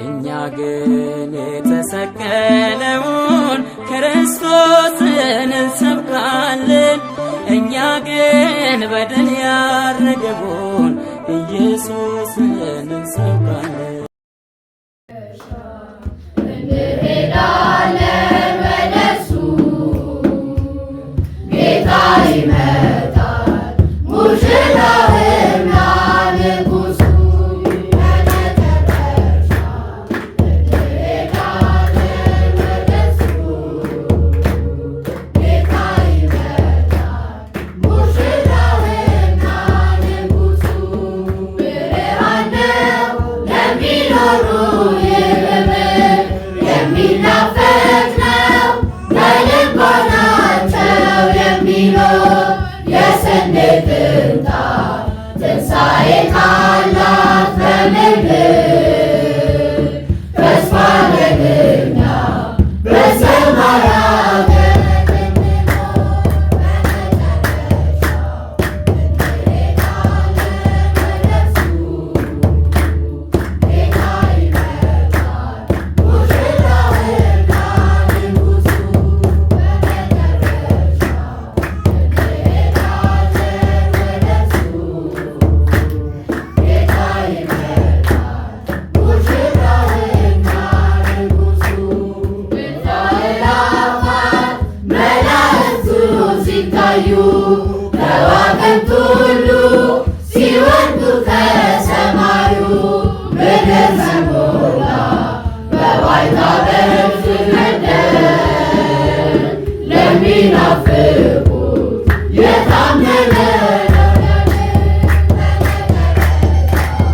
እኛ ግን የተሰቀለውን ክርስቶስን እንሰብካለን። እኛ ግን በድል ያረገውን ኢየሱስን እንሰብካለን። እንሄዳለን ወደሱ ጌታ ይመጣል ሙሽራውና ንጉሱ። በመጨረሻ እንሄዳለን ወደሱ ጌታ ይመጣል ሙሽራውና ንጉሱ። ብርሃን ነው ለሚኖሩ የሚናፈቅ ነው በልቦናቸው የሚኖር የስንዴ ቅንጣት ትንሣኤ ካላት በምድር ተስፋ ለኛ በሰማይ አገር እንኖር። በመጨረሻው እንሄዳለን ወደሱ ጌታ ይመጣል ሙሽራውና ንጉሱ። በመጨረሻው እንሄዳለን ወደሱ ጌታ ይመጣል ሙሽራውና ንጉሱ። በአእላፋት መላእክቱ ሲታዩ ከዋክብት ሁሉ ሲወርዱ ከሰማዩ ምድር ተሞላ በዋይታ በፍቅር ለሚናፍቁት የታመነ ነው ለምን። በመጨረሻው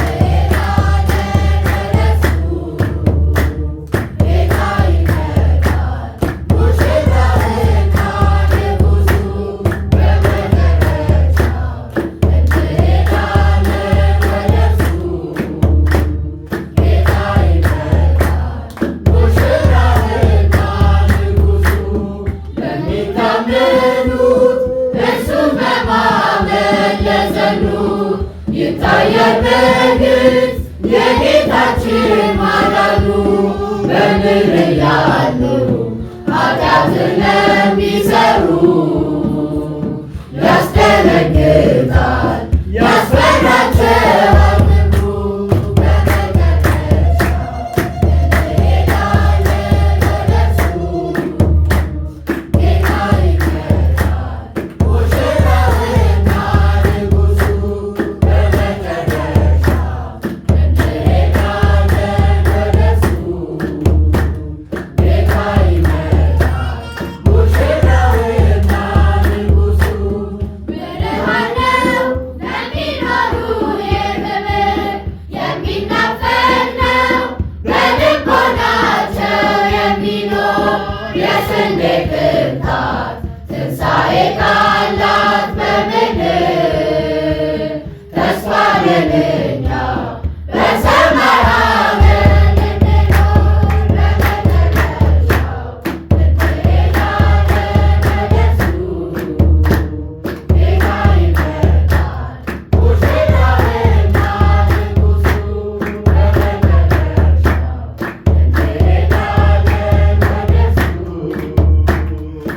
እንሄዳለን ወደሱ ጌታ ይመጣል ሙሽራውና ንጉሱ። በመጨረሻው እንሄዳለን ወደሱ ጌታ ይመጣል ሙሽራውና ንጉሱ። ለሚታመኑት እርሱን በማመን ለጸኑት ይታያል በግልጽ የጌታችን ማዳኑ። በምድር ያሉ ኃጢአትን ለሚሠሩ ያስደነግጣል ያስፈራቸዋል ክብሩ። በመጨረሻው እንሄዳለን ወደሱ ጌታ ይመጣል ሙሽራውና ንጉሱ። በመጨረሻው እንሄዳለን ወደሱ ጌታ ይመጣል ሙሽራውና ንጉሱ። ብርሃን ነው ለሚኖሩ የክብር የሚናፈቅ ነው በልቦናቸው የሚኖር የስንዴ ቅንጣት ትንሣኤ ካላት በምድር ተስፋ ለኛ በሰማይ አገር እንኖር። በመጨረሻው እንሄዳለን ወደሱ ጌታ ይመጣል ሙሽራውና ንጉሱ። በመጨረሻው እንሄዳለን ወደሱ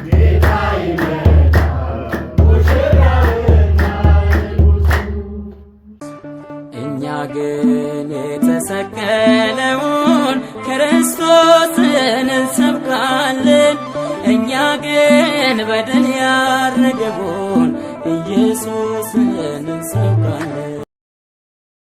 ጌታ ይመጣል ሙሽራውና ንጉሱ። እኛ ግን የተሰቀለውን ክርስቶስን እንሰብካለን። እኛ ግን በድል ያረገውን ኢየሱስን እንሰብካለን።